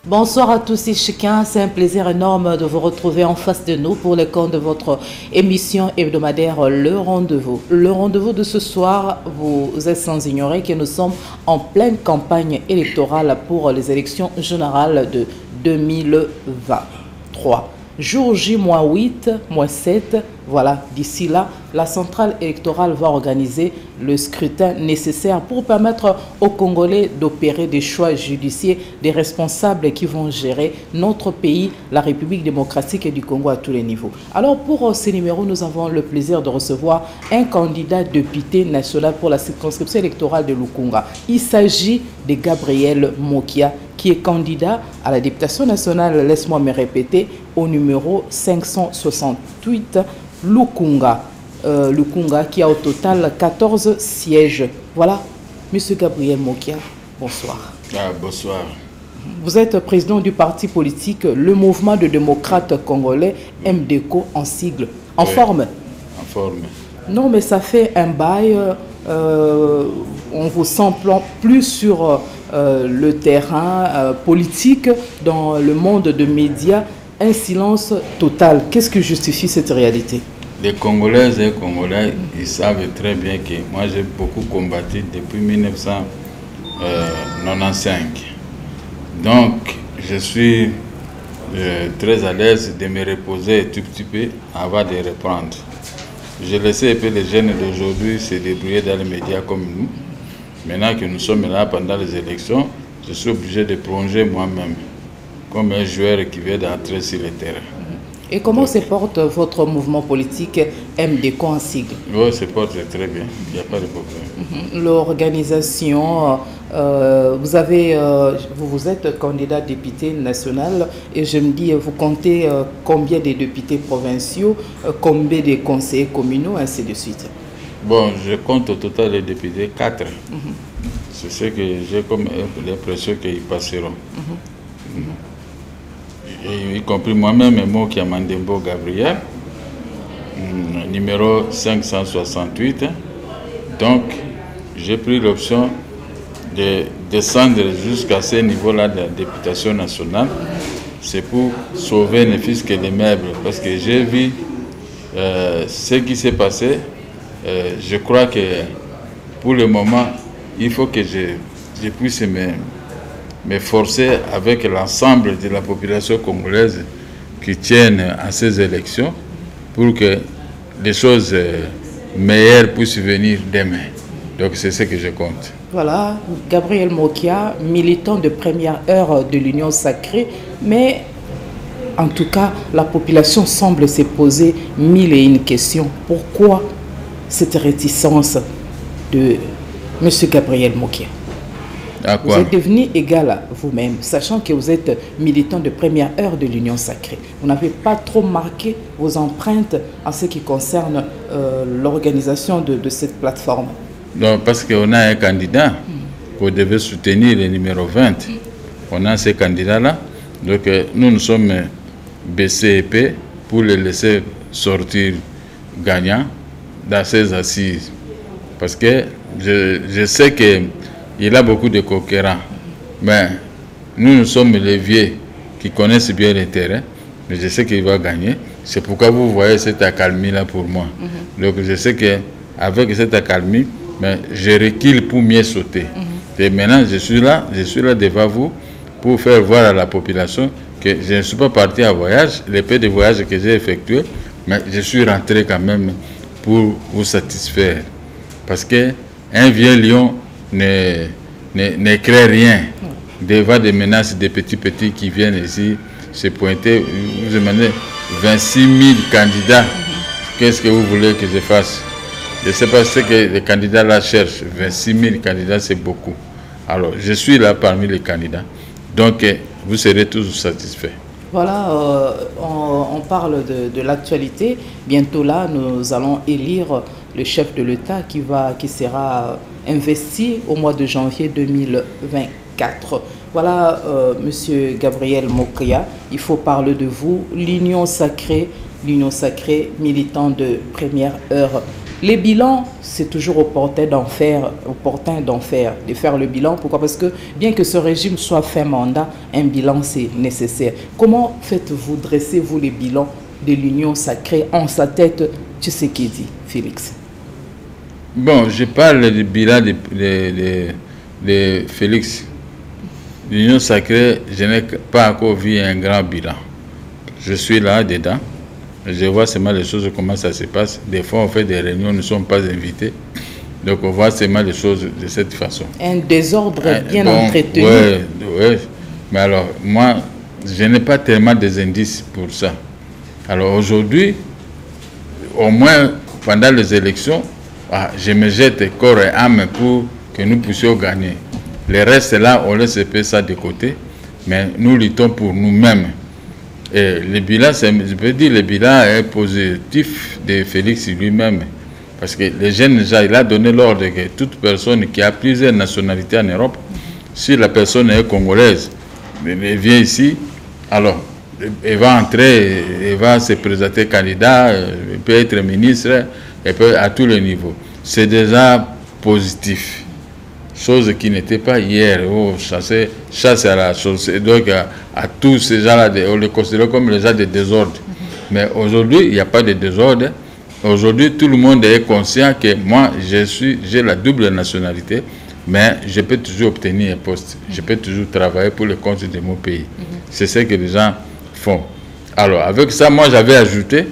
Bonsoir à tous et chacun, c'est un plaisir énorme de vous retrouver en face de nous pour le compte de votre émission hebdomadaire Le Rendez-vous. Le rendez-vous de ce soir, vous êtes sans ignorer que nous sommes en pleine campagne électorale pour les élections générales de 2023. Jour J-8, -7, voilà, d'ici là, la centrale électorale va organiser le scrutin nécessaire pour permettre aux Congolais d'opérer des choix judiciaires des responsables qui vont gérer notre pays, la République démocratique du Congo à tous les niveaux. Alors pour ce numéro, nous avons le plaisir de recevoir un candidat député national pour la circonscription électorale de Lukunga. Il s'agit de Gabriel Mokia, qui est candidat à la députation nationale, laisse-moi me répéter, au numéro 568, Lukunga. Lukunga qui a au total 14 sièges. Voilà, Monsieur Gabriel Mokia, bonsoir. Bonsoir. Vous êtes président du parti politique Le Mouvement de démocrates congolais, MDECO en sigle. En forme? En forme. Non, mais ça fait un bail. On vous sent plus sur le terrain politique, dans le monde de médias. Un silence total. Qu'est-ce qui justifie cette réalité? Les Congolaises et Congolais, ils savent très bien que moi j'ai beaucoup combattu depuis 1995. Donc je suis très à l'aise de me reposer un tout petit peu avant de reprendre. Je laissais un peu les jeunes d'aujourd'hui se débrouiller dans les médias comme nous. Maintenant que nous sommes là pendant les élections, je suis obligé de plonger moi-même comme un joueur qui vient d'entrer sur le terrain. Et comment se porte votre mouvement politique MDECO en sigle? Oui, se porte très bien, il n'y a pas de problème. L'organisation, vous êtes candidat député national et je me dis, vous comptez combien de députés provinciaux, combien de conseillers communaux, ainsi de suite? Bon, je compte au total les députés 4. C'est ce que j'ai comme l'impression qu'ils passeront. Y compris moi-même, moi qui Mandembo Gabriel, numéro 568. Donc, j'ai pris l'option de descendre jusqu'à ce niveau-là de la députation nationale. C'est pour sauver les fiscs et les meubles. Parce que j'ai vu ce qui s'est passé. Je crois que pour le moment, il faut que je puisse me forcer avec l'ensemble de la population congolaise qui tiennent à ces élections pour que les choses meilleures puissent venir demain. Donc c'est ce que je compte. Voilà, Gabriel Mokia, militant de première heure de l'Union sacrée, mais en tout cas, la population semble se poser mille et une questions. Pourquoi cette réticence de M. Gabriel Mokia? Vous êtes devenu égal à vous-même, sachant que vous êtes militant de première heure de l'Union sacrée. Vous n'avez pas trop marqué vos empreintes en ce qui concerne l'organisation de cette plateforme? Non, parce qu'on a un candidat qu'on devait soutenir, le numéro 20. On a ces candidats-là. Donc nous sommes BCEP pour les laisser sortir gagnants dans ces assises. Parce que je sais que il a beaucoup de concurrents, mais nous sommes les vieux qui connaissent bien le terrain, mais je sais qu'il va gagner. C'est pourquoi vous voyez cette accalmie-là pour moi. Donc je sais qu'avec cette accalmie, mais je recule pour mieux sauter. Et maintenant, je suis là devant vous pour faire voir à la population que je ne suis pas parti en voyage, les peu de voyages que j'ai effectués, mais je suis rentré quand même pour vous satisfaire. Parce qu'un vieux lion ne crée rien devant des menaces des petits qui viennent ici se pointer. Vous demandez 26 000 candidats. Qu'est-ce que vous voulez que je fasse? Je ne sais pas ce que les candidats là cherchent. 26 000 candidats, c'est beaucoup. Alors, je suis là parmi les candidats. Donc, vous serez tous satisfaits. Voilà, on parle de l'actualité. Bientôt là, nous allons élire le chef de l'État qui sera investi au mois de janvier 2024. Voilà, Monsieur Gabriel Mokia, il faut parler de vous. L'Union sacrée, militant de première heure Les bilans, c'est toujours opportun d'en faire, de faire le bilan. Pourquoi? Parce que bien que ce régime soit fin mandat, un bilan c'est nécessaire. Comment faites-vous, dressez-vous les bilans de l'Union sacrée en sa tête Tshisekedi, Félix? Bon, je parle du bilan de Félix. L'Union sacrée, je n'ai pas encore vu un grand bilan. Je suis là dedans. Je vois seulement les choses, comment ça se passe. Des fois, on fait des réunions, nous ne sommes pas invités. Donc, on voit seulement les choses de cette façon. Un désordre bien entretenu. Oui. Mais alors, moi, je n'ai pas tellement des indices pour ça. Alors, aujourd'hui, au moins, pendant les élections, je me jette corps et âme pour que nous puissions gagner. Le reste, là, on laisse ça de côté. Mais nous luttons pour nous-mêmes. Et le bilan, je peux dire, le bilan est positif de Félix lui-même. Parce que les jeunes, il a donné l'ordre que toute personne qui a plusieurs nationalités en Europe, si la personne est congolaise, elle vient ici, alors elle va entrer, elle va se présenter candidat, elle peut être ministre, elle peut à tous les niveaux. C'est déjà positif. Chose qui n'était pas hier. Chasse à la chose. Donc, à tous ces gens-là, on les considère comme les gens de désordre. Mais aujourd'hui, il n'y a pas de désordre. Aujourd'hui, tout le monde est conscient que moi, j'ai la double nationalité, mais je peux toujours obtenir un poste. Je peux toujours travailler pour le compte de mon pays. C'est ce que les gens font. Alors, avec ça, moi, j'avais ajouté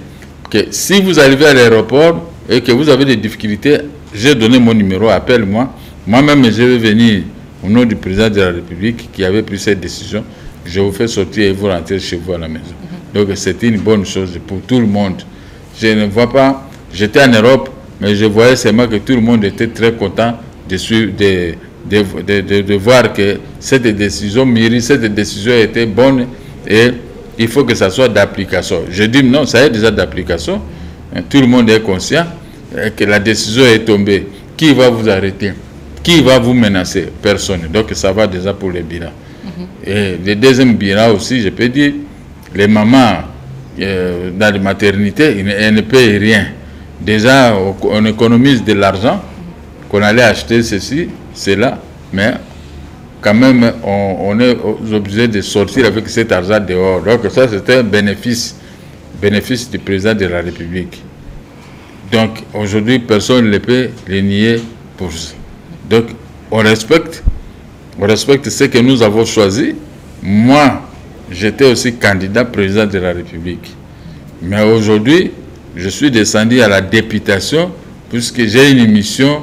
que si vous arrivez à l'aéroport et que vous avez des difficultés, j'ai donné mon numéro, appelle-moi. Moi-même, je vais venir au nom du président de la République qui avait pris cette décision. Je vous fais sortir et vous rentrez chez vous à la maison. Donc, c'est une bonne chose pour tout le monde. Je ne vois pas, j'étais en Europe, mais je voyais seulement que tout le monde était très content de voir que cette décision mûrie, cette décision était bonne et il faut que ça soit d'application. Je dis non, ça est déjà d'application. Tout le monde est conscient que la décision est tombée. Qui va vous arrêter? Qui va vous menacer? Personne. Donc ça va déjà pour les bilans. Et le deuxième bilan aussi, je peux dire, les mamans dans les maternités, elles ne payent rien. Déjà, on économise de l'argent, qu'on allait acheter ceci, cela, mais quand même, on est obligé de sortir avec cet argent dehors. Donc ça, c'était un bénéfice du président de la République. Donc aujourd'hui, personne ne peut les nier pour ça. Donc, on respecte ce que nous avons choisi. Moi, j'étais aussi candidat président de la République. Mais aujourd'hui, je suis descendu à la députation puisque j'ai une mission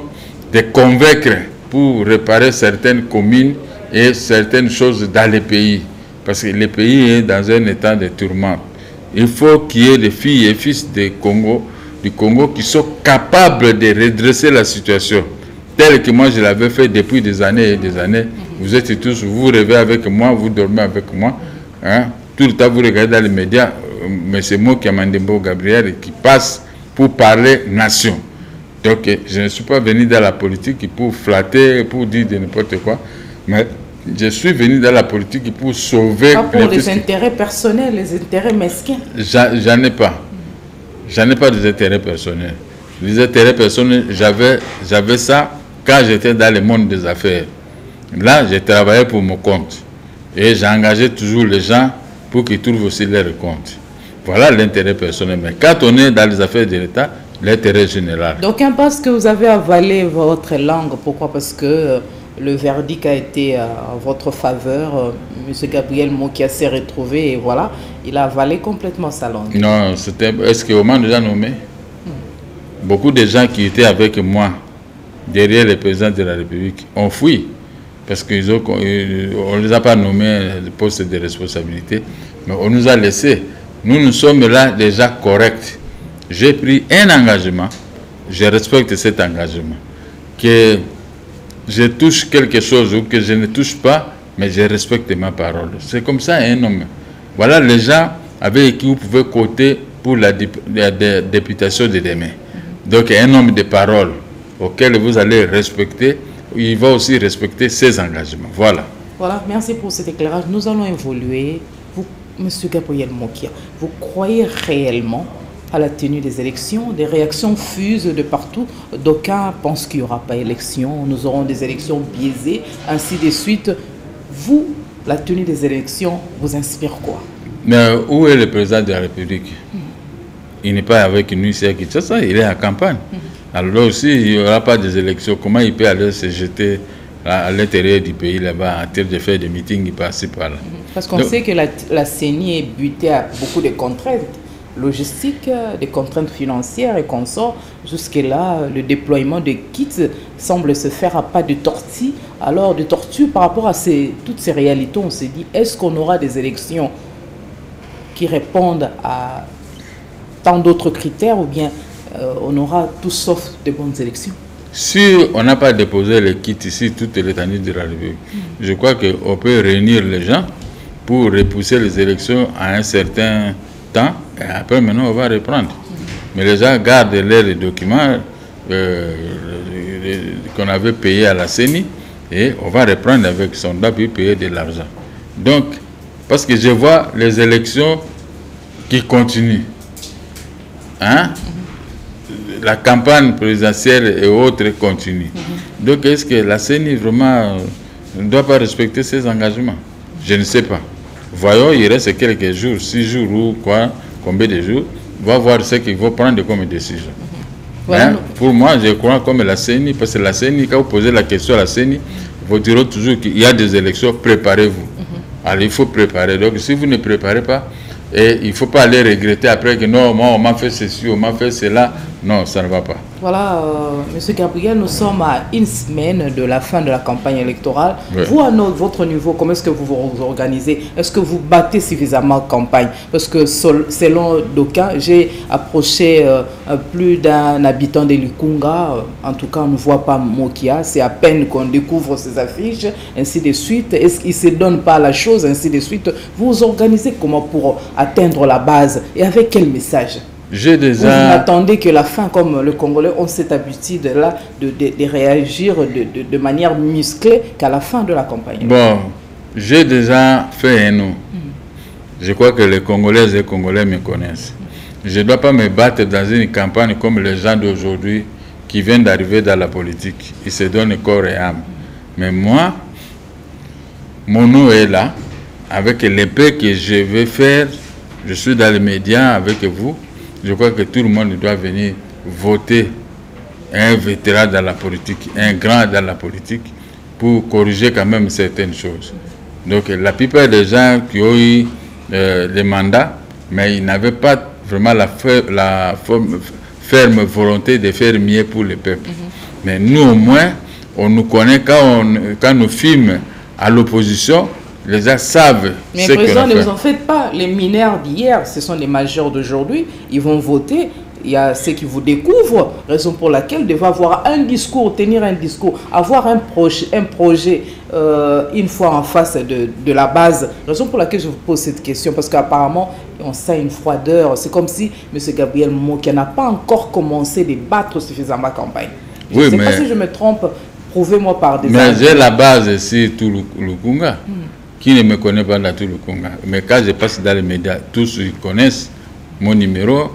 de convaincre pour réparer certaines communes et certaines choses dans le pays. Parce que le pays est dans un état de tourment. Il faut qu'il y ait des filles et fils du Congo qui sont capables de redresser la situation. Tel que moi je l'avais fait depuis des années et des années. Vous êtes tous, vous rêvez avec moi, vous dormez avec moi. Hein? Tout le temps vous regardez dans les médias, mais c'est moi qui ai Mandembo Gabriel qui passe pour parler nation. Donc je ne suis pas venu dans la politique pour flatter, pour dire de n'importe quoi, mais je suis venu dans la politique pour sauver... Pas pour les intérêts personnels, les intérêts mesquins. J'en ai pas. J'en ai pas des intérêts personnels. Les intérêts personnels, j'avais ça quand j'étais dans le monde des affaires. Là, j'ai travaillé pour mon compte. Et j'ai engagé toujours les gens pour qu'ils trouvent aussi leur compte. Voilà l'intérêt personnel. Mais quand on est dans les affaires de l'État, l'intérêt général. Donc, on pense que vous avez avalé votre langue. Pourquoi? Parce que le verdict a été en votre faveur. M. Gabriel Mokia s'est retrouvé et voilà, il a avalé complètement sa langue. Non, c'était... Est-ce qu'on m'a déjà nommé? Beaucoup de gens qui étaient avec moi derrière le président de la République ont fui parce qu'on ne les a pas nommés le poste de responsabilité, mais on nous a laissés. Nous sommes là déjà corrects. J'ai pris un engagement, je respecte cet engagement. Que je touche quelque chose ou que je ne touche pas, mais je respecte ma parole. C'est comme ça un homme. Voilà les gens avec qui vous pouvez compter pour la députation de demain. Donc un homme de parole auquel vous allez respecter, il va aussi respecter ses engagements. Voilà. Voilà, merci pour cet éclairage. Nous allons évoluer. Vous, M. Gabriel Mokia, vous croyez réellement à la tenue des élections. Des réactions fusent de partout. D'aucuns pensent qu'il n'y aura pas élection, nous aurons des élections biaisées, ainsi de suite. Vous, la tenue des élections vous inspire quoi? Mais où est le président de la République? Il n'est pas avec nous ici à Kinshasa, il est à campagne. Alors là aussi, il n'y aura pas des élections. Comment il peut aller se jeter à l'intérieur du pays là-bas en train de faire des meetings par-ci par-là? Parce qu'on sait que la CENI est butée à beaucoup de contraintes logistiques, des contraintes financières et consorts. Jusque-là, le déploiement de kits semble se faire à pas de tortue. Alors, de tortue par rapport à toutes ces réalités, on s'est dit, est-ce qu'on aura des élections qui répondent à tant d'autres critères ou bien on aura tout sauf de bonnes élections? Si on n'a pas déposé les kits ici, toute l'étendue de la République, je crois qu'on peut réunir les gens pour repousser les élections à un certain temps et après maintenant on va reprendre. Mais les gens gardent les documents qu'on avait payés à la CENI et on va reprendre avec son date puis payer de l'argent. Donc, parce que je vois les élections qui continuent. Hein? La campagne présidentielle et autres continuent. Donc, est-ce que la CENI vraiment ne doit pas respecter ses engagements? Je ne sais pas. Voyons, il reste quelques jours, 6 jours ou quoi, combien de jours, on va voir ce qu'il faut prendre comme décision. Voilà. Hein? Pour moi, je crois comme la CENI, parce que la CENI, quand vous posez la question à la CENI, vous direz toujours qu'il y a des élections, préparez-vous. Alors, il faut préparer. Donc, si vous ne préparez pas, et il ne faut pas aller regretter après que non, moi, on m'a fait ceci, on m'a fait cela. Non, ça ne va pas. Voilà, Monsieur Gabriel, nous sommes à une semaine de la fin de la campagne électorale. Oui. Vous, à votre niveau, comment est-ce que vous vous organisez? Est-ce que vous battez suffisamment de campagne? Parce que selon d'aucuns, j'ai approché plus d'un habitant de Lukunga. En tout cas, on ne voit pas Mokia. C'est à peine qu'on découvre ces affiches, ainsi de suite. Est-ce qu'il ne se donne pas la chose, ainsi de suite? Vous vous organisez comment pour atteindre la base? Et avec quel message? Vous attendez que la fin, comme le Congolais ont cette habitude-là de réagir de manière musclée qu'à la fin de la campagne? Bon, j'ai déjà fait un nom. Je crois que les Congolaises et les Congolais me connaissent. Je ne dois pas me battre dans une campagne comme les gens d'aujourd'hui qui viennent d'arriver dans la politique. Ils se donnent corps et âme. Mais moi, mon nom est là. Avec l'épée que je vais faire, je suis dans les médias avec vous. Je crois que tout le monde doit venir voter un vétéran dans la politique, un grand dans la politique, pour corriger quand même certaines choses. Donc la plupart des gens qui ont eu les mandats, mais ils n'avaient pas vraiment la ferme volonté de faire mieux pour le peuple. Mais nous au moins, on nous connaît quand nous filmons à l'opposition. Les gens savent. Mais président, ne vous en faites pas. Les mineurs d'hier, ce sont les majeurs d'aujourd'hui. Ils vont voter. Il y a ceux qui vous découvrent. Raison pour laquelle devez avoir un discours, tenir un discours, avoir un projet une fois en face de la base. Raison pour laquelle je vous pose cette question. Parce qu'apparemment, on sent une froideur. C'est comme si M. Gabriel Mokia n'a pas encore commencé de battre suffisamment la campagne. Je ne sais pas si je me trompe. Prouvez-moi par des Mais j'ai la base ici, tout le Kunga. Qui ne me connaît pas dans tout le Congo. Mais quand je passe dans les médias, tous ils connaissent mon numéro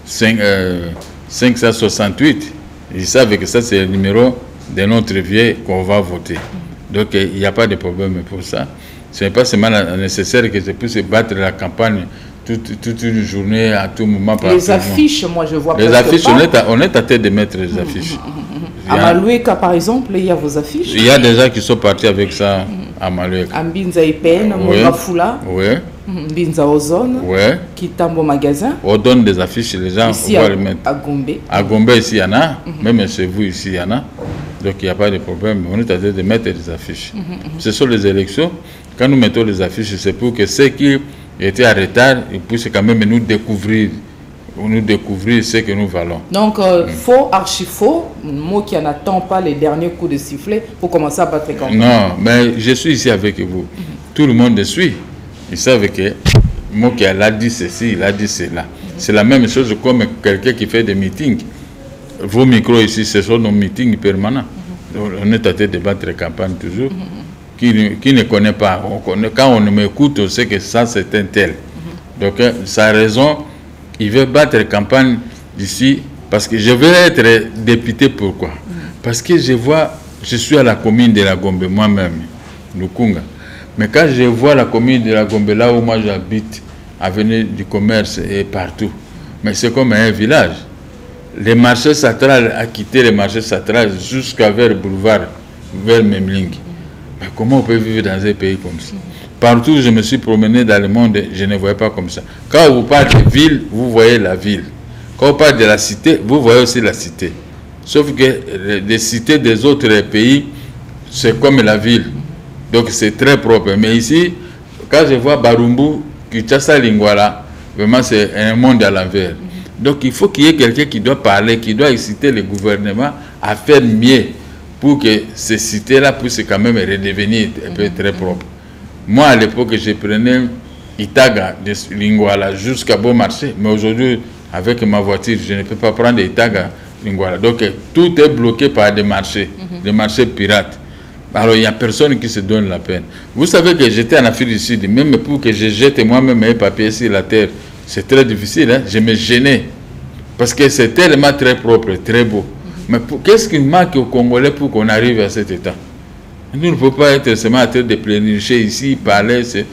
568. Ils savent que ça, c'est le numéro de notre vieux qu'on va voter. Donc, il n'y a pas de problème pour ça. Ce n'est pas seulement nécessaire que je puisse battre la campagne toute une journée, à tout moment. Les affiches, moi, je vois les affiches, on est à tête de mettre les affiches. À Maloueka, par exemple, il y a vos affiches. Il y a des gens qui sont partis avec ça à Maloueka. À Mbinza Ipen, Mourafula, Mbinza Ozone, Kitambo Magasin. On donne des affiches, les gens ici vont les mettre. À Gombe. À Gombe, ici, il y en a. Même chez vous, ici, il y en a. Donc, il n'y a pas de problème. On est à train de mettre des affiches. Ce sont les élections. Quand nous mettons les affiches, c'est pour que ceux qui étaient en retard puissent quand même nous découvrir ce que nous valons. Donc, faux, archi-faux, mot qui n'attend pas les derniers coups de sifflet pour commencer à battre campagne. Non, mais je suis ici avec vous. Tout le monde suit. Ils savent que moi qui a dit ceci, il a dit cela. C'est la même chose comme quelqu'un qui fait des meetings. Vos micros ici, ce sont nos meetings permanents. On est à tête de battre campagne toujours. Qui ne connaît pas, quand on m'écoute, on sait que ça c'est un tel. Donc sa raison il veut battre campagne d'ici, parce que je veux être député. Pourquoi? Parce que je suis à la commune de la Gombe moi-même, Lukunga. Mais quand je vois la commune de la Gombe, là où moi j'habite, avenue du commerce et partout, mais c'est comme un village. Les marchés centrales a quitté les marchés centrales jusqu'à vers le boulevard, vers Memling. Mais comment on peut vivre dans un pays comme ça? Partout où je me suis promené dans le monde, je ne voyais pas comme ça. Quand vous parlez de ville, vous voyez la ville. Quand on parle de la cité, vous voyez aussi la cité. Sauf que les cités des autres pays, c'est comme la ville. Donc c'est très propre. Mais ici, quand je vois Barumbu, Kinshasa, Lingwala, vraiment c'est un monde à l'envers. Donc il faut qu'il y ait quelqu'un qui doit parler, qui doit inciter le gouvernement à faire mieux pour que ces cités-là puissent quand même redevenir un peu très propres. Moi, à l'époque, je prenais Itaga de Lingwala jusqu'à Beaumarchais. Mais aujourd'hui, avec ma voiture, je ne peux pas prendre Itaga Lingwala. Donc, tout est bloqué par des marchés pirates. Alors, il n'y a personne qui se donne la peine. Vous savez que j'étais en Afrique du Sud, même pour que je jette moi-même mes papiers sur la terre, c'est très difficile. Hein? Je me gênais. Parce que c'est tellement très propre, très beau. Mais qu'est-ce qui manque aux Congolais pour qu'on arrive à cet état? Nous ne pouvons pas être seulement en train de plénicher ici, parler. C'est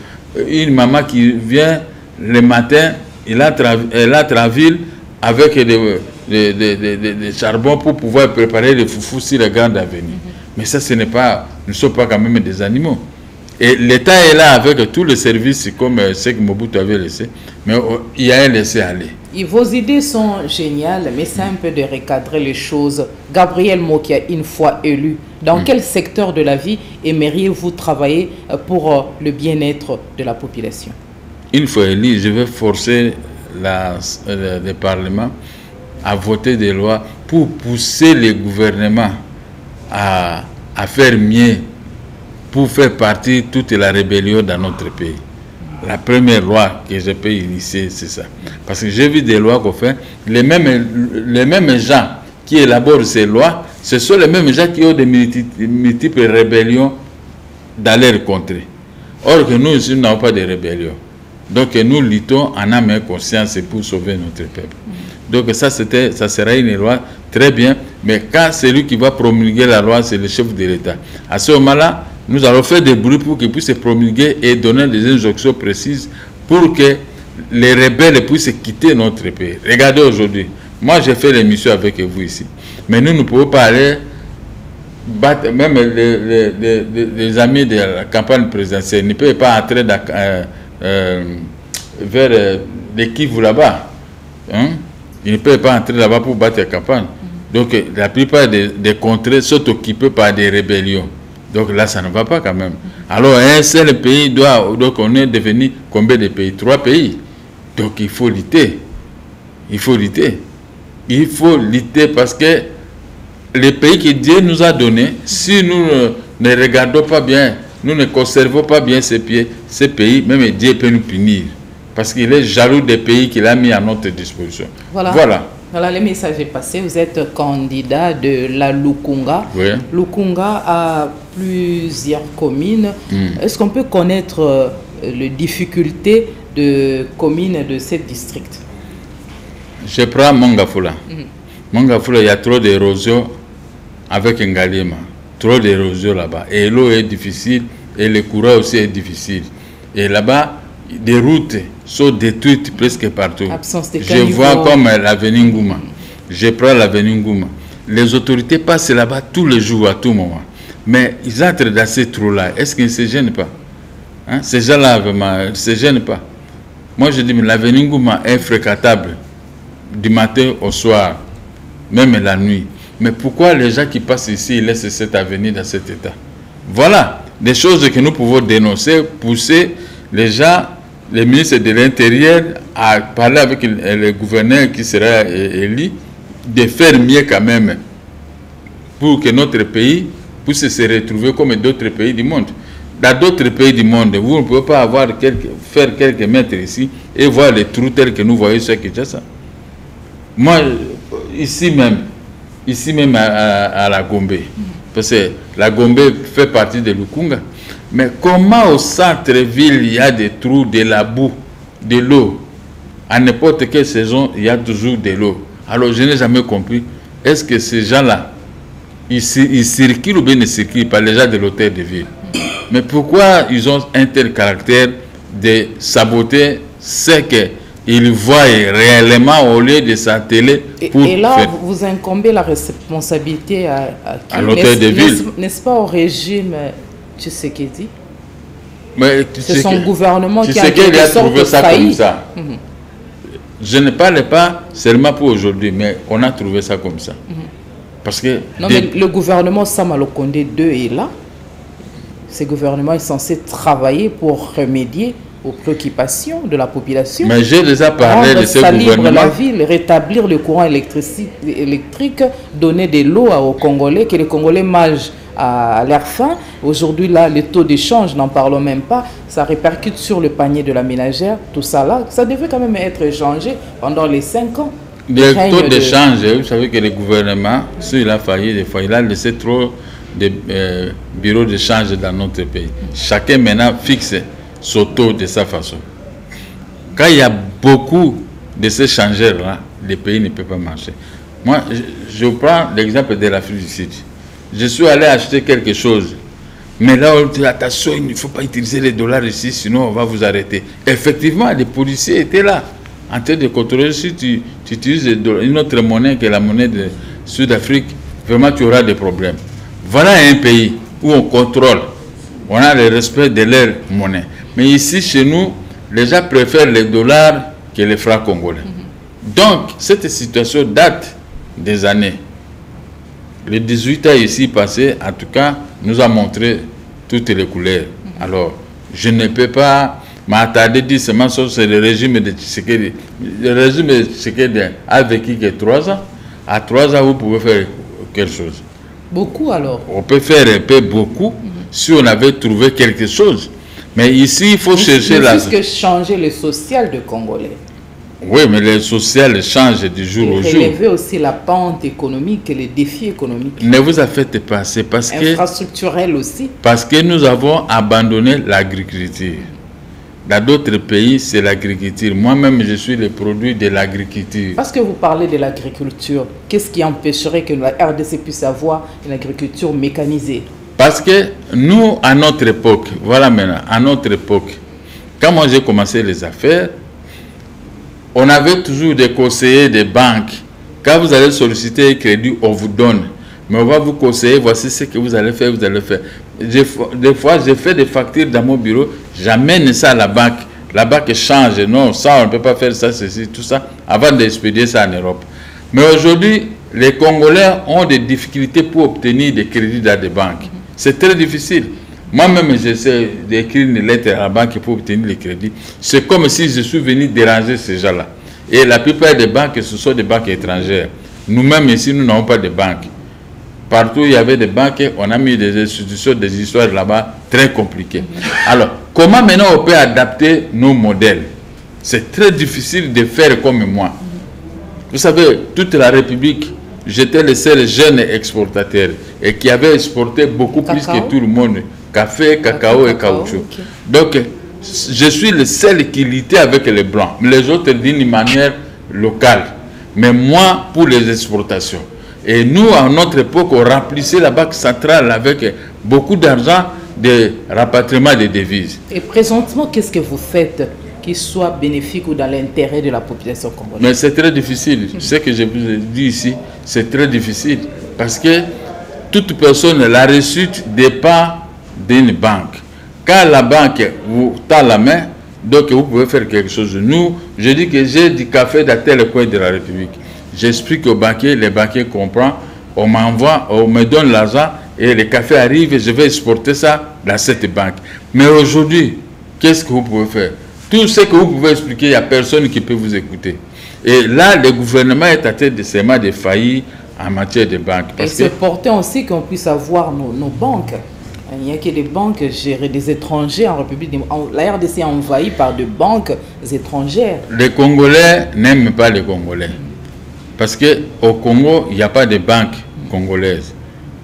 une maman qui vient le matin, elle a Traville avec des charbons pour pouvoir préparer les foufous sur la grande avenue. Mais ça, ce n'est pas, nous ne sommes pas quand même des animaux. Et l'État est là avec tous les services comme ce que Mobutu avait laissé, mais il y a un laisser-aller. Et vos idées sont géniales, mais c'est un peu de recadrer les choses. Gabriel Mokia, une fois élu, dans quel secteur de la vie aimeriez-vous travailler pour le bien-être de la population? Une fois élu, je vais forcer le Parlement à voter des lois pour pousser le gouvernement à faire mieux, pour faire partie de toute la rébellion dans notre pays. La première loi que je peux initier, c'est ça. Parce que j'ai vu des lois qu'on fait, les mêmes gens qui élaborent ces lois, ce sont les mêmes gens qui ont des multiples rébellions dans leur contrée. Or que nous, ici, nous n'avons pas de rébellion. Donc nous luttons en âme et conscience pour sauver notre peuple. Donc ça sera une loi très bien, mais quand celui qui va promulguer la loi, c'est le chef de l'État. À ce moment-là, nous allons faire des bruits pour qu'il puisse promulguer et donner des injonctions précises pour que les rebelles puissent quitter notre pays. Regardez aujourd'hui, moi j'ai fait l'émission avec vous ici, mais nous ne pouvons pas aller battre, même les amis de la campagne présidentielle ne peuvent pas entrer vers les Kivu là-bas. Hein? Ils ne peuvent pas entrer là-bas pour battre la campagne. Donc la plupart des contrées sont occupées par des rébellions. Donc là, ça ne va pas quand même. Alors, un seul pays donc on est devenu combien de pays? 3 pays. Donc il faut lutter. Il faut lutter. Il faut lutter parce que les pays que Dieu nous a donnés, si nous ne regardons pas bien, nous ne conservons pas bien ces pays, même Dieu peut nous punir. Parce qu'il est jaloux des pays qu'il a mis à notre disposition. Voilà, le message est passé. Vous êtes candidat de la Lukunga. Oui. Lukunga a plusieurs communes. Est-ce qu'on peut connaître les difficultés de communes de ce district? Je prends Mongafula. Mongafula, il y a trop d'érosion avec Ngalima. Trop d'érosion là-bas. Et l'eau est difficile et le courant aussi est difficile. Et là-bas, des routes sont détruites presque partout. Je vois comme l'avenue Ngouma. Je prends l'avenue Ngouma. Les autorités passent là-bas tous les jours, à tout moment. Mais ils entrent dans ces trous-là. Est-ce qu'ils ne se gênent pas? Hein? Ces gens-là, vraiment, ne se gênent pas. Moi, je dis, mais l'avenue Ngouma est fréquentable du matin au soir, même la nuit. Mais pourquoi les gens qui passent ici laissent cette avenue dans cet état? Voilà des choses que nous pouvons dénoncer, pousser les gens, les ministres de l'Intérieur à parler avec le gouverneur qui sera élu, de faire mieux quand même pour que notre pays puisse se retrouver comme d'autres pays du monde. Dans d'autres pays du monde, vous ne pouvez pas faire quelques mètres ici et voir les trous tels que nous voyons sur Kinshasa. Moi, ici même à la Gombe, parce que la Gombe fait partie de Lukunga. Mais comment au centre-ville il y a des trous, de la boue, de l'eau? À n'importe quelle saison, il y a toujours de l'eau. Alors, je n'ai jamais compris, est-ce que ces gens-là, ils circulent ou bien ne circulent pas, les gens de l'hôtel de ville? Mais pourquoi ils ont un tel caractère de saboter ce qu'ils voient réellement au lieu de s'atteler pour et là, vous incombez la responsabilité à l'hôtel de ville. N'est-ce pas au régime Tshisekedi? C'est son gouvernement qui a trouvé ça comme ça. Je ne parle pas seulement pour aujourd'hui, mais on a trouvé ça comme ça. Parce que non, mais le gouvernement Sama Lukonde 2 est là. Ce gouvernement est censé travailler pour remédier aux préoccupations de la population. Mais j'ai déjà parlé de ce gouvernement. La ville, rétablir le courant électrique, donner de l'eau aux Congolais, que les Congolais mangent à leur faim. Aujourd'hui, là, le taux d'échange, n'en parlons même pas, ça répercute sur le panier de la ménagère, tout ça là, ça devait quand même être échangé pendant les 5 ans. Le taux d'échange, vous savez que le gouvernement, s'il a failli, des fois, il a laissé trop de bureaux d'échange dans notre pays. Chacun maintenant fixe son taux de sa façon. Quand il y a beaucoup de ces changeurs-là, le pays ne peut pas marcher. Moi, je prends l'exemple de l'Afrique du Sud. Je suis allé acheter quelque chose. Mais là, on dit attention, il ne faut pas utiliser les dollars ici, sinon on va vous arrêter. Effectivement, les policiers étaient là, en train de contrôler. Si tu utilises une autre monnaie que la monnaie de Sud-Afrique, vraiment tu auras des problèmes. Voilà un pays où on contrôle, on a le respect de leur monnaie. Mais ici, chez nous, les gens préfèrent les dollars que les francs congolais. Donc, cette situation date des années. Le 18 ans ici passé, en tout cas, nous a montré toutes les couleurs. Alors, je ne peux pas m'attarder dire seulement sur le régime de Tshisekedi. Le régime de Tshisekedi a vécu que 3 ans. À 3 ans, vous pouvez faire quelque chose. Beaucoup alors? On peut faire un peu beaucoup si on avait trouvé quelque chose. Mais ici, il faut chercher la... Plus que changer le social de Congolais. Oui, mais le social change du jour au jour. Relever aussi la pente économique et les défis économiques. Ne vous affectez pas, c'est parce que... Infrastructurel aussi. Parce que nous avons abandonné l'agriculture. Dans d'autres pays, c'est l'agriculture. Moi-même, je suis le produit de l'agriculture. Parce que vous parlez de l'agriculture, qu'est-ce qui empêcherait que la RDC puisse avoir une agriculture mécanisée? Parce que nous, à notre époque, voilà maintenant, à notre époque, quand moi j'ai commencé les affaires, on avait toujours des conseillers des banques. Quand vous allez solliciter un crédit, on vous donne. Mais on va vous conseiller, voici ce que vous allez faire, vous allez faire. Des fois, j'ai fait des factures dans mon bureau, j'amène ça à la banque. La banque change, non, ça, on ne peut pas faire ça, ceci, tout ça, avant d'expédier ça en Europe. Mais aujourd'hui, les Congolais ont des difficultés pour obtenir des crédits dans des banques. C'est très difficile. Moi-même, j'essaie d'écrire une lettre à la banque pour obtenir les crédits. C'est comme si je suis venu déranger ces gens-là. Et la plupart des banques, ce sont des banques étrangères. Nous-mêmes, ici, nous n'avons pas de banques. Partout, il y avait des banques, on a mis des institutions, des histoires là-bas très compliquées. Alors, comment maintenant on peut adapter nos modèles? C'est très difficile de faire comme moi. Vous savez, toute la République, j'étais le seul jeune exportateur et qui avait exporté beaucoup plus que tout le monde. Café, cacao et caoutchouc. Okay. Donc, je suis le seul qui luttait avec les Blancs. Les autres d'une manière locale. Mais moi, pour les exportations. Et nous, à notre époque, on remplissait la banque centrale avec beaucoup d'argent de rapatriement des devises. Et présentement, qu'est-ce que vous faites qui soit bénéfique ou dans l'intérêt de la population congolaise? Mais c'est très difficile. Ce que je vous ai dit ici, c'est très difficile. Parce que toute personne, la réussite dépend d'une banque. Quand la banque vous tend la main, donc vous pouvez faire quelque chose. Nous, je dis que j'ai du café dans tel coin de la République. J'explique aux banquiers, les banquiers comprennent, on m'envoie, on me donne l'argent et le café arrive et je vais exporter ça dans cette banque. Mais aujourd'hui, qu'est-ce que vous pouvez faire? Tout ce que vous pouvez expliquer, il n'y a personne qui peut vous écouter. Et là, le gouvernement est à tête de seulement de faillir en matière de banque. Et c'est important aussi qu'on puisse avoir nos banques. Il n'y a que des banques gérées des étrangers en République. La RDC est envahie par des banques étrangères. Les Congolais n'aiment pas les Congolais. Parce qu'au Congo, il n'y a pas de banques congolaises.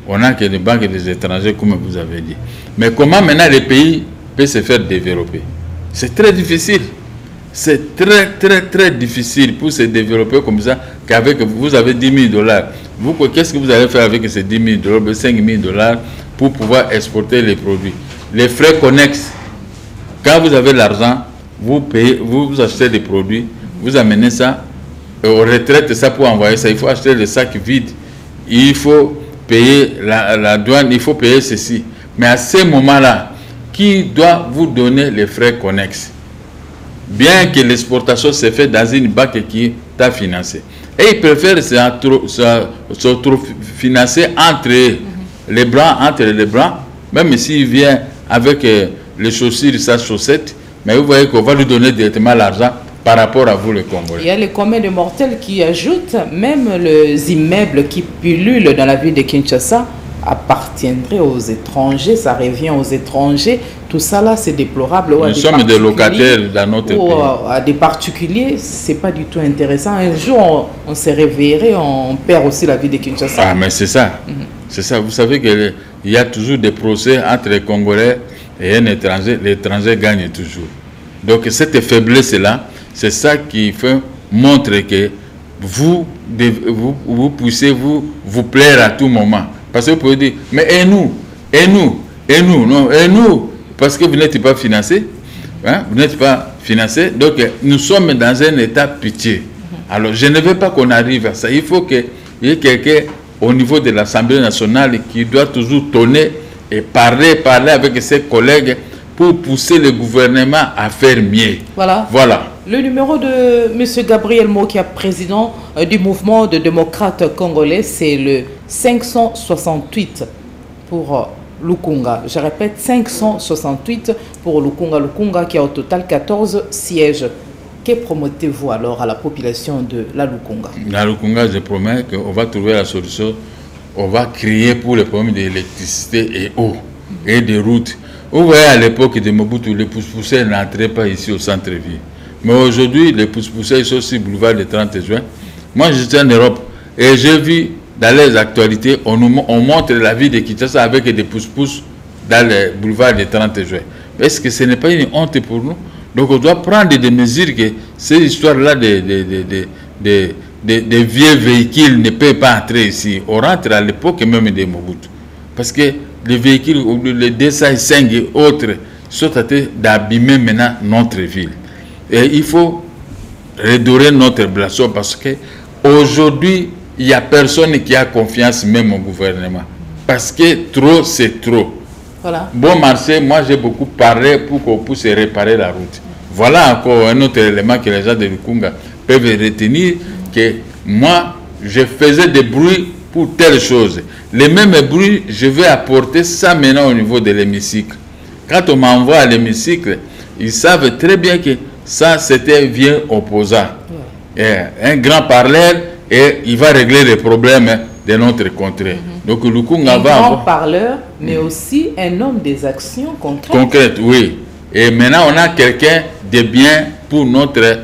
On n'a que des banques des étrangers, comme vous avez dit. Mais comment maintenant les pays peuvent se faire développer? C'est très difficile. C'est très difficile pour se développer comme ça, qu'avec vous avez 10 000 $. Vous, qu'est-ce que vous allez faire avec ces 10 000 $, 5 000 $ pour pouvoir exporter les produits? Les frais connexes, quand vous avez l'argent, vous payez, vous achetez des produits, vous amenez ça aux retraites, ça pour envoyer ça, il faut acheter les sacs vides, il faut payer la douane, il faut payer ceci. Mais à ce moment-là, qui doit vous donner les frais connexes? Bien que l'exportation se fait dans une banque qui t'a financé. Et ils préfèrent financer entre les bras, même s'il vient avec les chaussures, sa chaussette, mais vous voyez qu'on va lui donner directement l'argent par rapport à vous, les Congolais. Il y a les communs de mortels qui ajoutent, même les immeubles qui pullulent dans la ville de Kinshasa appartiendraient aux étrangers, ça revient aux étrangers. Tout ça là, c'est déplorable. Nous sommes des locataires dans notre pays. À des particuliers, c'est pas du tout intéressant. Un jour, on s'est réveillé, on perd aussi la vie de Kinshasa. Ah, mais c'est ça. C'est ça. Vous savez qu'il y a toujours des procès entre les Congolais et un étranger. L'étranger gagne toujours. Donc, cette faiblesse-là, c'est ça qui fait montrer que vous puissiez vous plaire à tout moment. Parce que vous pouvez dire, mais et nous, non, et nous, parce que vous n'êtes pas financé, hein, vous n'êtes pas financé, donc nous sommes dans un état pitié. Alors je ne veux pas qu'on arrive à ça, il faut qu'il y ait quelqu'un au niveau de l'Assemblée nationale qui doit toujours tonner et parler avec ses collègues pour pousser le gouvernement à faire mieux. Voilà. Le numéro de M. Gabriel Mokia, président du mouvement de démocrates congolais, c'est le 568 pour Lukunga. Je répète, 568 pour Lukunga. Lukunga qui a au total 14 sièges. Que promettez-vous alors à la population de la Lukunga? La Lukunga, je promets qu'on va trouver la solution. On va crier pour les problèmes d'électricité et eau et de routes. Vous voyez, à l'époque de Mobutu, les pousse-pousseurs n'entraient pas ici au centre-ville. Mais aujourd'hui, les pousse-pousseurs sont sur le boulevard du 30 juin. Moi, j'étais en Europe et j'ai vu dans les actualités, on montre la vie de Kinshasa avec des pousse-pouces dans le boulevard du 30 juin. Est-ce que ce n'est pas une honte pour nous? Donc, on doit prendre des mesures que ces histoires-là de vieux véhicules ne peuvent pas entrer ici. On rentre à l'époque même de Mobutu. Parce que les véhicules, les 205 et autres, sont en train d'abîmer maintenant notre ville. Et il faut redorer notre blason parce que aujourd'hui, il n'y a personne qui a confiance même au gouvernement. Parce que trop, c'est trop. Voilà. Bon marché, moi j'ai beaucoup parlé pour qu'on puisse réparer la route. Voilà encore un autre élément que les gens de Lukunga peuvent retenir, que moi, je faisais des bruits pour telle chose. Les mêmes bruits, je vais apporter ça maintenant au niveau de l'hémicycle. Quand on m'envoie à l'hémicycle, ils savent très bien que ça, c'était un vieux opposant. Un grand parleur, et il va régler les problèmes de notre contrée. Donc Lukunga va... Un grand parleur, mais aussi un homme des actions concrètes. Concrètes, oui. Et maintenant, on a quelqu'un de bien pour notre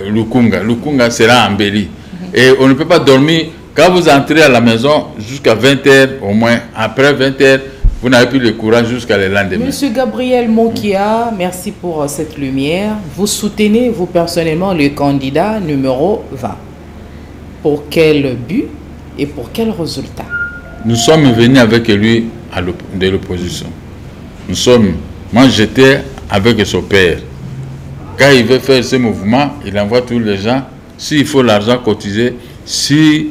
Lukunga. Lukunga sera embelli. Et on ne peut pas dormir. Quand vous entrez à la maison jusqu'à 20h au moins, après 20h, vous n'avez plus le courage jusqu'à le lendemain. Monsieur Gabriel Mokia, merci pour cette lumière. Vous soutenez, vous personnellement, le candidat numéro 20. Pour quel but et pour quel résultat? Nous sommes venus avec lui de l'opposition. Moi j'étais avec son père. Quand il veut faire ce mouvement, il envoie tous les gens. S'il faut l'argent cotisé, s'il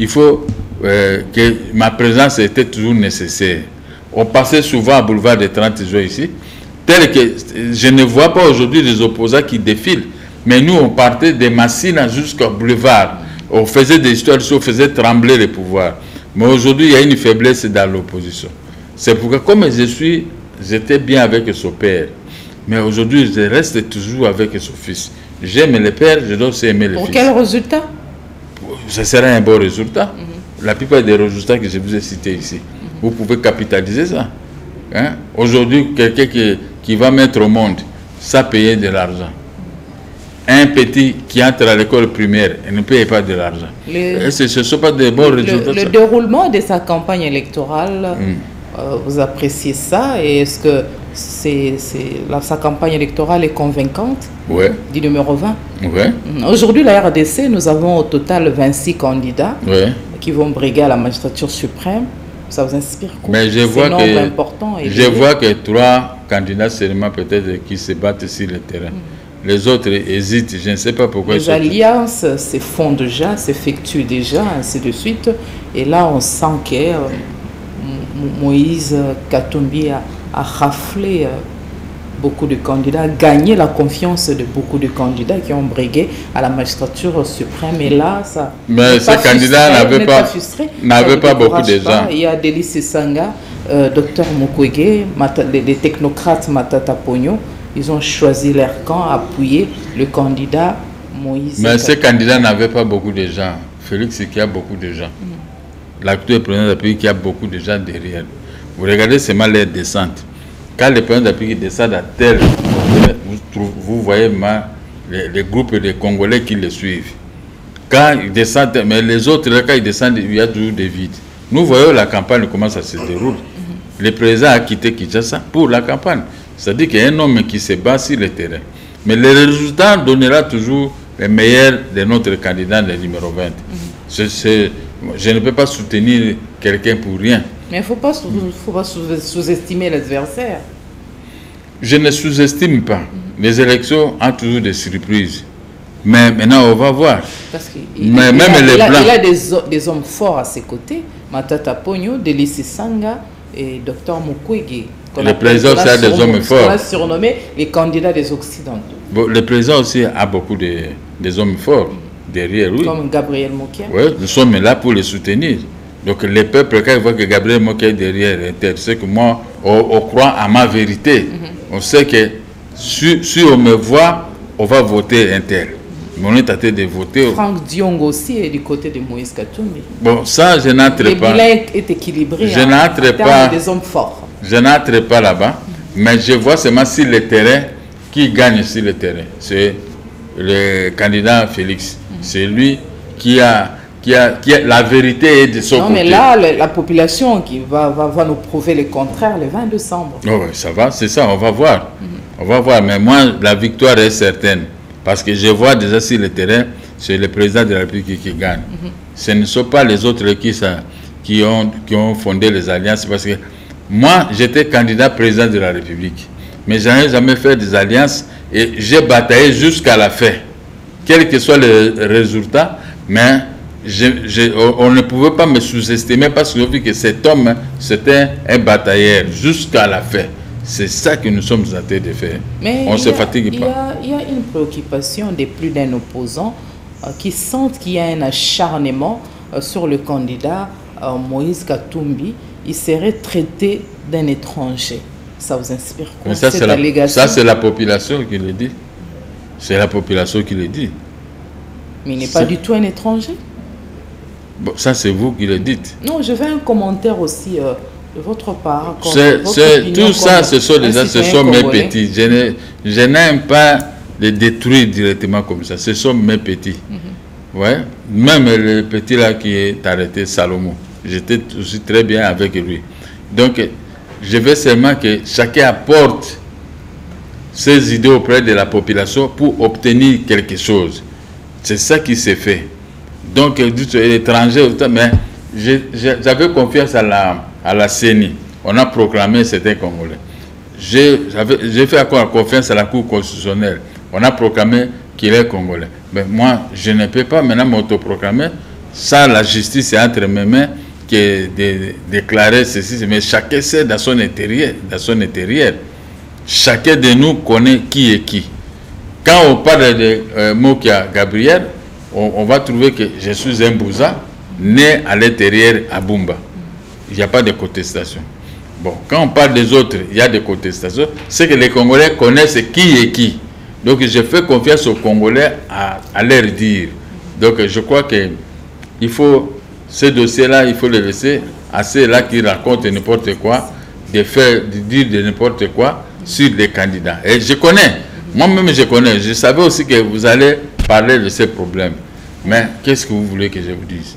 faut que ma présence était toujours nécessaire. On passait souvent à boulevard des 30 juin ici, tel que je ne vois pas aujourd'hui des opposants qui défilent. Mais nous, on partait des Massina jusqu'au boulevard. On faisait des histoires, on faisait trembler les pouvoirs. Mais aujourd'hui, il y a une faiblesse dans l'opposition. C'est pourquoi, comme j'étais bien avec son père, mais aujourd'hui, je reste toujours avec son fils. J'aime le père, je dois aussi aimer le fils. Pour quel résultat? Ce sera un bon résultat. La plupart des résultats que je vous ai cités ici, vous pouvez capitaliser ça. Hein? Aujourd'hui, quelqu'un qui va mettre au monde, ça payer de l'argent. Un petit qui entre à l'école primaire et ne paye pas de l'argent. Ce ne sont pas des bons résultats. Le déroulement de sa campagne électorale, vous appréciez ça? Et est-ce que sa campagne électorale est convaincante. Ouais. Du numéro 20. Ouais. Aujourd'hui, la RDC, nous avons au total 26 candidats qui vont briguer à la magistrature suprême. Ça vous inspire quoi? Mais je vois que 3 candidats seulement peut-être qui se battent sur le terrain. Les autres hésitent, je ne sais pas pourquoi. Les alliances se font déjà, s'effectuent déjà, ainsi de suite. Et là, on sent que Moïse Katumbi a raflé beaucoup de candidats, gagné la confiance de beaucoup de candidats qui ont brigué à la magistrature suprême. Et là, ça. Mais ces candidats n'avaient pas beaucoup de gens. Il y a Délice Sanga, Dr Mukwege, les technocrates Matata Pogno. Ils ont choisi leur camp, appuyé le candidat Moïse. Mais ces candidats n'avaient pas beaucoup de gens. Félix, qui a beaucoup de gens. L'actuel président de la République qui a beaucoup de gens derrière. Vous regardez seulement les descentes. Quand le président de la République descend à tel, vous voyez les groupes de Congolais qui le suivent. Quand ils descendent, mais les autres, quand ils descendent, il y a toujours des vides. Nous voyons la campagne, comment ça se déroule. Le président a quitté Kinshasa pour la campagne. C'est-à-dire qu'il y a un homme qui se bat sur le terrain. Mais le résultat donnera toujours les meilleurs de notre candidat, le numéro 20. Je ne peux pas soutenir quelqu'un pour rien. Mais il ne faut pas sous-estimer l'adversaire. Je ne sous-estime pas. Les élections ont toujours des surprises. Mais maintenant, on va voir. Parce il a des hommes forts à ses côtés. Matata Pogno, Délice Sanga et Dr Mukwege. Le président aussi a des hommes forts. On a surnommé les candidats des Occidentaux. Bon, le président aussi a beaucoup des hommes forts derrière lui. Comme Gabriel Mokia. Oui, nous sommes là pour les soutenir. Donc les peuples, quand ils voient que Gabriel Mokia est derrière, c'est que moi, on croit à ma vérité. On sait que si on me voit, on va voter un tel. Mais on est tenté de voter. Franck Diongo aussi est du côté de Moïse Katumbi. Bon, ça, je n'entre pas. Le bilan est équilibré. Je n'entre pas. Des hommes forts. Je n'entre pas là-bas, mais je vois seulement sur le terrain qui gagne sur le terrain. C'est le candidat Félix. C'est lui qui a la vérité est de son côté. Non, mais là, la population qui va nous prouver le contraire le 20 décembre. Oh, oui, ça va, c'est ça, on va voir. On va voir, mais moi, la victoire est certaine. Parce que je vois déjà sur le terrain, c'est le président de la République qui gagne. Ce ne sont pas les autres qui ont fondé les alliances. Parce que moi, j'étais candidat président de la République. Mais je n'ai jamais fait des alliances et j'ai bataillé jusqu'à la fin. Quel que soit le résultat, mais on ne pouvait pas me sous-estimer parce que j'ai vu que cet homme, c'était un batailleur jusqu'à la fin. C'est ça que nous sommes en train de faire. Mais on ne se fatigue pas. Il y a une préoccupation de plus d'un opposant qui sentent qu'il y a un acharnement sur le candidat Moïse Katumbi. Il serait traité d'un étranger. Ça vous inspire quoi? Mais ça, c'est la population qui le dit. C'est la population qui le dit. Mais il n'est pas du tout un étranger. Bon, ça, c'est vous qui le dites. Non, je veux un commentaire aussi de votre part. Tout ça, ce sont mes petits. Je n'aime pas les détruire directement comme ça. Ce sont mes petits. Ouais. Même le petit là qui est arrêté, Salomon. J'étais aussi très bien avec lui. Donc, je veux seulement que chacun apporte ses idées auprès de la population pour obtenir quelque chose. C'est ça qui s'est fait. Donc, l'étranger, mais j'avais confiance à la CENI. On a proclamé c'était Congolais. J'ai fait encore confiance à la Cour constitutionnelle. On a proclamé qu'il est Congolais. Mais moi, je ne peux pas maintenant m'autoproclamer. Ça, la justice est entre mes mains que de déclarer ceci. Mais chacun sait dans son intérieur. Chacun de nous connaît qui est qui. Quand on parle de Mokia Gabriel, on va trouver que je suis un Bouza, né à l'intérieur à Bumba. Il n'y a pas de contestation. Bon, quand on parle des autres, il y a des contestations. C'est que les Congolais connaissent qui est qui. Donc, je fais confiance aux Congolais à leur dire. Donc, je crois qu'il faut, ce dossier-là, il faut le laisser à ceux-là qui racontent n'importe quoi, de dire de n'importe quoi sur les candidats. Et je connais, moi-même je connais, je savais aussi que vous allez parler de ces problèmes. Mais qu'est-ce que vous voulez que je vous dise?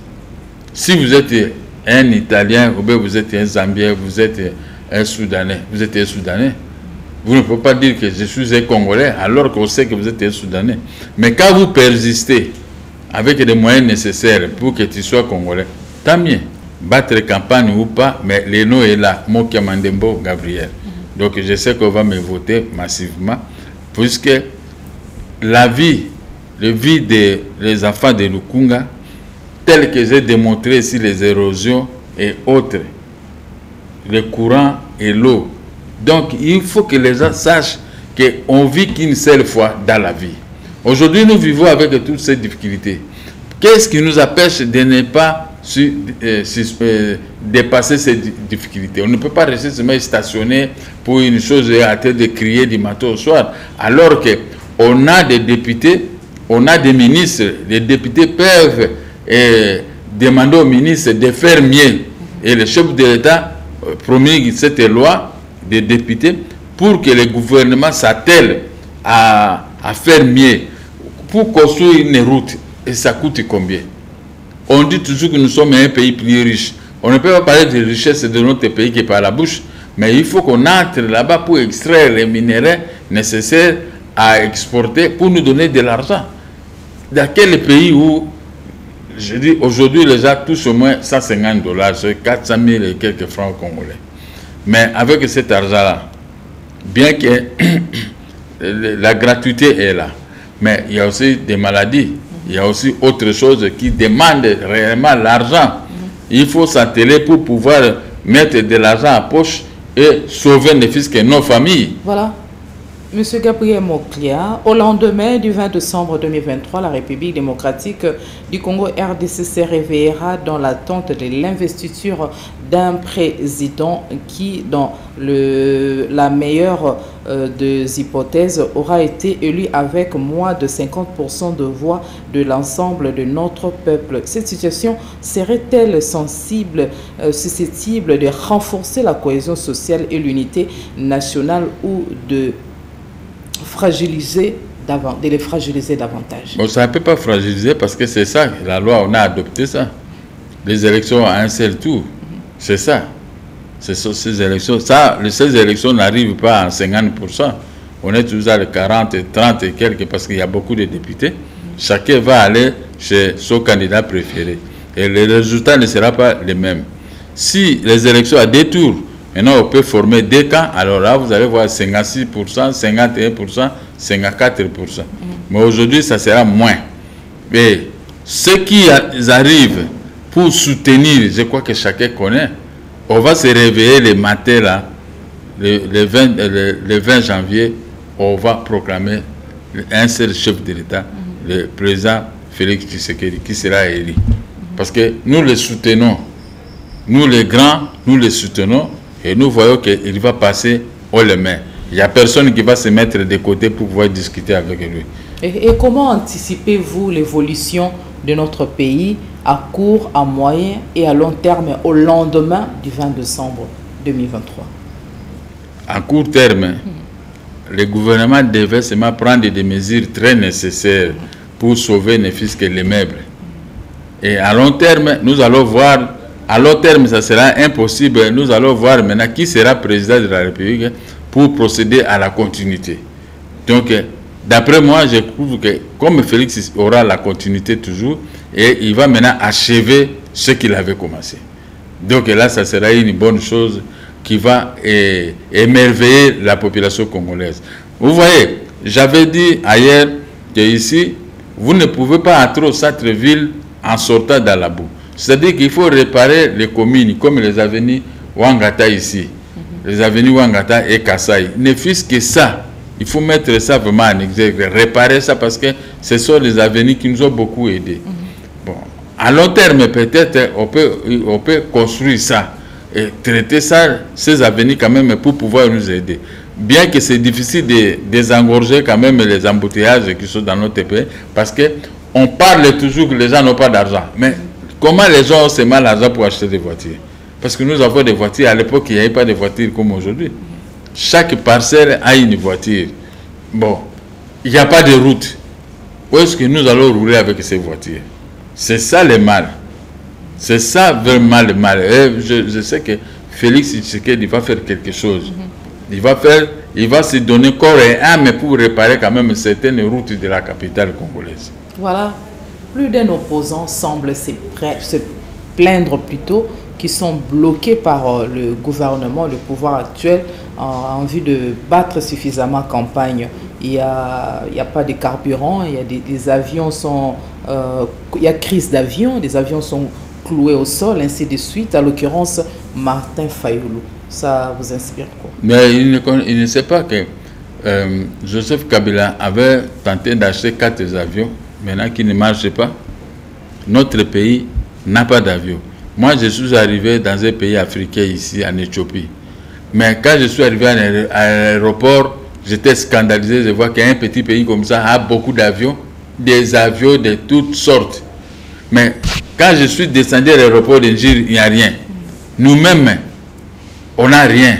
Si vous êtes un Italien, ou bien vous êtes un Zambien, vous êtes un Soudanais, vous êtes un Soudanais, Vous ne pouvez pas dire que je suis un Congolais alors qu'on sait que vous êtes un Soudanais. Mais quand vous persistez avec les moyens nécessaires pour que tu sois Congolais, tant mieux. Battre campagne ou pas, mais le nom est là. Mokia Mandembo Gabriel. Donc je sais qu'on va me voter massivement, puisque la vie des enfants de Lukunga, tel que j'ai démontré ici les érosions et autres, le courant et l'eau. Donc il faut que les gens sachent qu'on vit qu'une seule fois dans la vie. Aujourd'hui, nous vivons avec toutes ces difficultés. Qu'est-ce qui nous empêche de ne pas dépasser ces difficultés? On ne peut pas rester seulement stationné pour une chose et arrêter de crier du matin au soir. Alors qu'on a des députés, on a des ministres. Les députés peuvent demander aux ministres de faire mieux. Et le chef de l'État promulgue cette loi des députés pour que le gouvernement s'attelle à faire mieux. Pour construire une route, et ça coûte combien? On dit toujours que nous sommes un pays plus riche. On ne peut pas parler de richesse de notre pays qui est par la bouche, mais il faut qu'on entre là-bas pour extraire les minéraux nécessaires à exporter pour nous donner de l'argent. Dans quel pays où, je dis, aujourd'hui, les gens touchent au moins $150, c'est 400 000 et quelques francs congolais. Mais avec cet argent-là, bien que la gratuité est là, mais il y a aussi des maladies, il y a aussi autre chose qui demande réellement l'argent. Il faut s'atteler pour pouvoir mettre de l'argent en poche et sauver ne fût-ce que nos familles. Voilà. Monsieur Gabriel Moklia, au lendemain du 20 décembre 2023, la République démocratique du Congo RDC se réveillera dans l'attente de l'investiture d'un président qui, dans la meilleure des hypothèses, aura été élu avec moins de 50% de voix de l'ensemble de notre peuple. Cette situation serait-elle susceptible de renforcer la cohésion sociale et l'unité nationale ou de les fragiliser davantage? Bon, ça ne peut pas fragiliser parce que c'est ça, la loi, on a adopté ça. Les élections à un seul tour, c'est ça. Ce sont ces élections. Ces élections n'arrivent pas à 50%. On est toujours à 40, 30 et quelques parce qu'il y a beaucoup de députés. Chacun va aller chez son candidat préféré. Et le résultat ne sera pas le même. Si les élections à 2 tours, maintenant, on peut former 2 camps. Alors là, vous allez voir 56%, 51%, 54%. Mais aujourd'hui, ça sera moins. Mais ceux qui arrivent pour soutenir, je crois que chacun connaît, on va se réveiller le matin, là, le 20 janvier, on va proclamer un seul chef de l'État, le président Félix Tshisekedi, qui sera élu. Parce que nous le soutenons. Nous, les grands, nous le soutenons. Et nous voyons qu'il va passer haut les mains. Il n'y a personne qui va se mettre de côté pour pouvoir discuter avec lui. Et comment anticipez-vous l'évolution de notre pays à court, à moyen et à long terme au lendemain du 20 décembre 2023? À court terme, le gouvernement devait seulement prendre des mesures très nécessaires pour sauver ne fût-ce que les meubles. Et à long terme, nous allons voir. À long terme, ça sera impossible. Nous allons voir maintenant qui sera président de la République pour procéder à la continuité. Donc, d'après moi, je trouve que comme Félix aura la continuité toujours, et il va maintenant achever ce qu'il avait commencé. Donc là, ça sera une bonne chose qui va émerveiller la population congolaise. Vous voyez, j'avais dit ailleurs qu'ici, vous ne pouvez pas entrer au centre-ville en sortant dans la boue. C'est-à-dire qu'il faut réparer les communes comme les avenues Ouangata ici, les avenues Ouangata et Kassai. Ne fût-ce que ça, il faut mettre ça vraiment en exergue, réparer ça parce que ce sont les avenues qui nous ont beaucoup aidés. Bon, à long terme, peut-être, on peut construire ça et traiter ça, ces avenues quand même pour pouvoir nous aider. Bien que c'est difficile de désengorger quand même les embouteillages qui sont dans notre pays parce qu'on parle toujours que les gens n'ont pas d'argent. Mais comment les gens ont seulement l'argent pour acheter des voitures? Parce que nous avons des voitures. À l'époque, il n'y avait pas de voitures comme aujourd'hui. Chaque parcelle a une voiture. Bon, il n'y a pas de route. Où est-ce que nous allons rouler avec ces voitures? C'est ça le mal. C'est ça vraiment le mal. Et je sais que Félix Tshisekedi va faire quelque chose. Il va faire il va se donner corps et âme pour réparer quand même certaines routes de la capitale congolaise. Voilà, plus d'un opposant semble se plaindre plutôt qui sont bloqués par le gouvernement, le pouvoir actuel, en vue de battre suffisamment campagne. Il n'y a pas de carburant, il y a des avions sont... il y a crise d'avions, des avions sont cloués au sol, ainsi de suite. À l'occurrence, Martin Fayulu. Ça vous inspire quoi? Mais il ne sait pas que Joseph Kabila avait tenté d'acheter 4 avions, maintenant qui ne marchent pas. Notre pays n'a pas d'avion. Moi, je suis arrivé dans un pays africain ici, en Éthiopie. Mais quand je suis arrivé à l'aéroport, j'étais scandalisé de voir qu'un petit pays comme ça a beaucoup d'avions, des avions de toutes sortes. Mais quand je suis descendu à l'aéroport de Njir, il n'y a rien. Nous-mêmes, on n'a rien.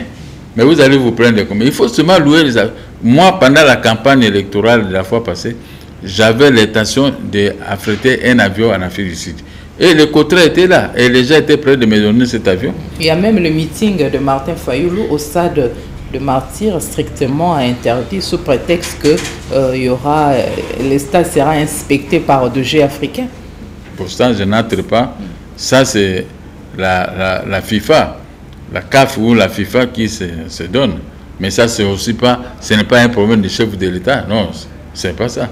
Mais vous allez vous prendre combien? Il faut seulement louer les avions. Moi, pendant la campagne électorale de la fois passée, j'avais l'intention d'affréter un avion en Afrique du Sud. Et le contrat était là. Et les gens étaient prêts de me donner cet avion. Il y a même le meeting de Martin Fayulu au stade de Martyr strictement interdit sous prétexte que le stade sera inspecté par 2G africains. Pourtant, je n'entre pas. Ça, c'est la FIFA, la CAF ou la FIFA qui se donne. Mais ça, c'est aussi pas, ce n'est pas un problème du chef de l'État. Non, c'est pas ça.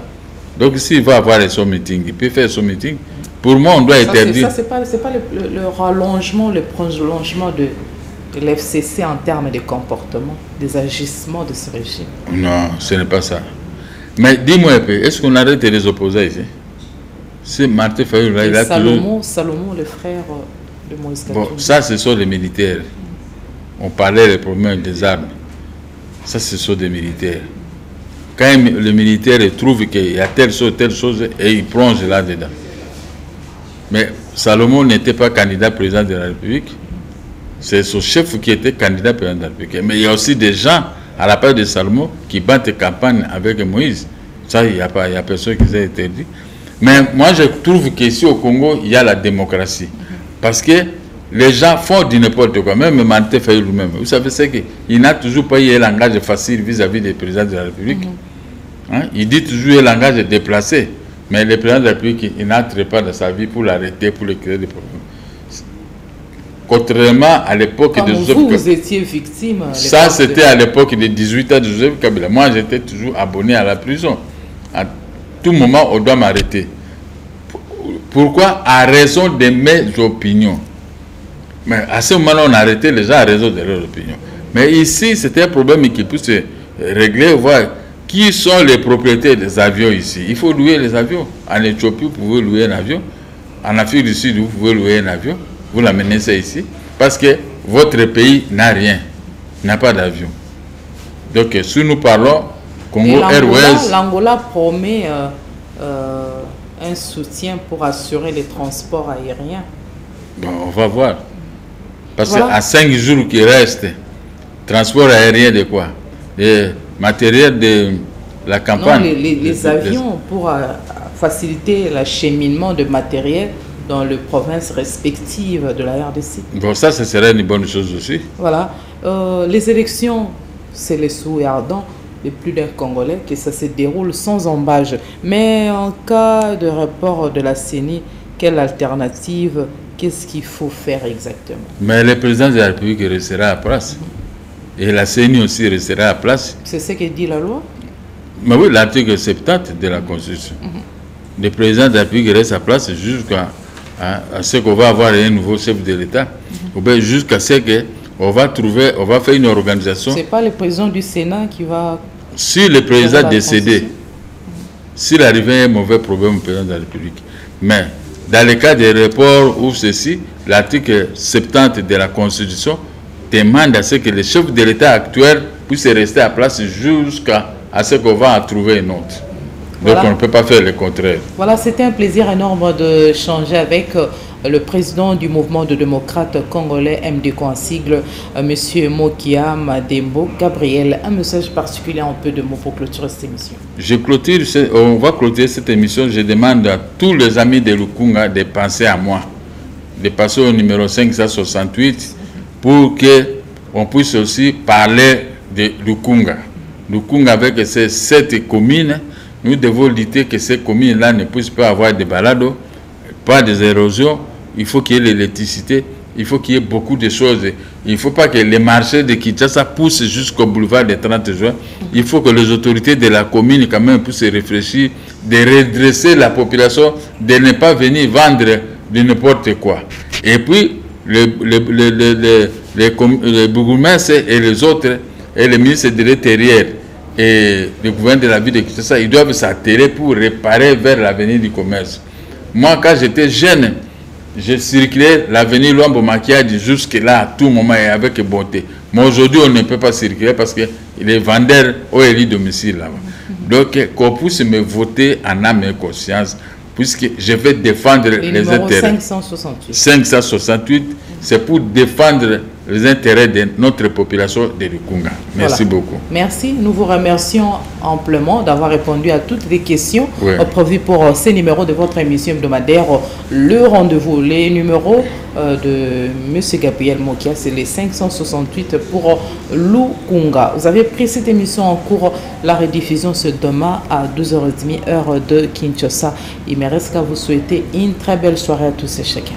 Donc, s'il va avoir son meeting, il peut faire son meeting. Pour moi, on doit interdire. Ça, c'est pas le rallongement, le prolongement de l'FCC en termes de comportement, des agissements de ce régime. Non, ce n'est pas ça. Mais dis-moi un peu, est-ce qu'on arrête de les opposer ici? C'est Martin Fayulu, il a Salomon, le frère de Moïse Katumbi. Bon, ça, ce sont les militaires. On parlait des problèmes des armes. Ça, ce sont des militaires. Quand le militaire trouve qu'il y a telle chose, et il plonge là-dedans. Mais Salomon n'était pas candidat président de la République. C'est son chef qui était candidat président de la République. Mais il y a aussi des gens, à la place de Salomon, qui battent campagne avec Moïse. Ça, il n'y a personne qui s'est interdit. Mais moi, je trouve qu'ici au Congo, il y a la démocratie. Parce que les gens font du n'importe quoi. Même Martin Fayulu lui-même. Vous savez, c'est qu'il n'a toujours pas eu un langage facile vis-à-vis des présidents de la République. Hein? Il dit toujours un langage déplacé. Mais le président de la République, il n'entre pas dans sa vie pour l'arrêter, pour lui créer des problèmes. Contrairement à l'époque de Joseph Kabila. Vous étiez victime. Ça, c'était à l'époque de 18 ans de Joseph Kabila. Moi, j'étais toujours abonné à la prison. À tout moment, on doit m'arrêter. Pourquoi? À raison de mes opinions. Mais à ce moment-là, on arrêtait les gens à raison de leurs opinions. Mais ici, c'était un problème qui peut se régler, voir qui sont les propriétaires des avions ici. Il faut louer les avions. En Éthiopie, vous pouvez louer un avion. En Afrique du Sud, vous pouvez louer un avion. Vous l'amenez ça ici. Parce que votre pays n'a rien. N'a pas d'avion. Donc, si nous parlons, Congo Airways... L'Angola promet un soutien pour assurer les transports aériens. Bon, on va voir. Parce voilà. qu'à 5 jours qui restent, transport aérien de quoi? Des matériels de la campagne. Non, les avions pour faciliter l'acheminement de matériel dans les provinces respectives de la RDC. Bon, ça, ce serait une bonne chose aussi. Voilà. Les élections, c'est les souhaits ardents de plus d'un Congolais que ça se déroule sans embâge. Mais en cas de report de la CENI, quelle alternative? Qu'est-ce qu'il faut faire exactement? Mais le président de la République restera à place. Et la CENI aussi restera à place. C'est ce que dit la loi? Mais oui, l'article 70 de la Constitution. Le président de la République reste à place jusqu'à ce qu'on va avoir un nouveau chef de l'État. Ou bien jusqu'à ce qu'on va faire une organisation. C'est pas le président du Sénat qui va... Si le président décédé, s'il arrivait un mauvais problème au président de la République. Mais dans le cas des reports ou ceci, l'article 70 de la Constitution demande à ce que le chef de l'État actuel puisse rester à place jusqu'à ce qu'on va en trouver un autre. Donc voilà. On ne peut pas faire le contraire. Voilà, c'était un plaisir énorme de changer avec le président du mouvement de démocrates congolais MDC en sigle, M. Mokia Madembo. Gabriel, un message particulier, un peu de mots pour clôturer cette émission. On va clôturer cette émission. Je demande à tous les amis de Lukunga de penser à moi, de passer au numéro 568 pour qu'on puisse aussi parler de Lukunga. Lukunga avec ces 7 communes, nous devons lutter que ces communes-là ne puissent pas avoir de balado, pas des érosions. Il faut qu'il y ait l'électricité, il faut qu'il y ait beaucoup de choses. Il ne faut pas que les marchés de Kinshasa poussent jusqu'au boulevard des 30 juin. Il faut que les autorités de la commune quand même puissent réfléchir, de redresser la population, de ne pas venir vendre de n'importe quoi. Et puis, les bourgmestres et les autres, et les ministres de l'Intérieur et le gouvernement de la ville de Kinshasa, ils doivent s'atteler pour réparer vers l'avenir du commerce. Moi, quand j'étais jeune, je circulais l'avenue Luambo Makiadi jusque-là, à tout moment et avec bonté. Mais aujourd'hui, on ne peut pas circuler parce que les vendeurs ont élu domicile là-bas. Donc, qu'on puisse me voter en âme et conscience, puisque je vais défendre les intérêts. 568. 568, c'est pour défendre les intérêts de notre population de Lukunga. Merci beaucoup. Merci. Nous vous remercions amplement d'avoir répondu à toutes les questions prévues pour ces numéros de votre émission hebdomadaire. Le rendez-vous, les numéros de M. Gabriel Mokia, c'est les 568 pour Lukunga. Vous avez pris cette émission en cours. La rediffusion ce demain à 12h30 heure de Kinshasa. Il me reste qu'à vous souhaiter une très belle soirée à tous et chacun.